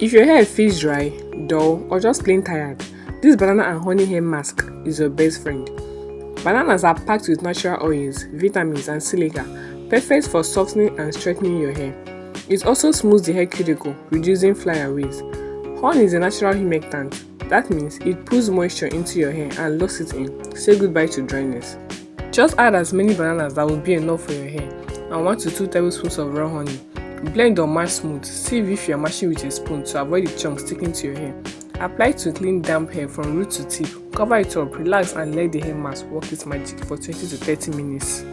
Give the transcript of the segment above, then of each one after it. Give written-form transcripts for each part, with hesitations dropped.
If your hair feels dry, dull, or just plain tired, this banana and honey hair mask is your best friend. Bananas are packed with natural oils, vitamins, and silica, perfect for softening and straightening your hair. It also smooths the hair cuticle, reducing flyaways. Honey is a natural humectant. That means it pulls moisture into your hair and locks it in. Say goodbye to dryness. Just add as many bananas that will be enough for your hair, and 1 to 2 tablespoons of raw honey. Blend or mash smooth. Sieve if you are mashing with a spoon to avoid the chunks sticking to your hair. Apply to clean damp hair from root to tip. Cover it up, relax, and let the hair mask work its magic for 20 to 30 minutes.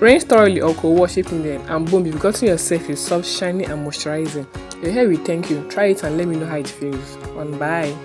Rinse thoroughly or co-wash it in them, and boom, you've gotten yourself a soft, shiny, and moisturizing. Your hair will thank you. Try it and let me know how it feels. Bye.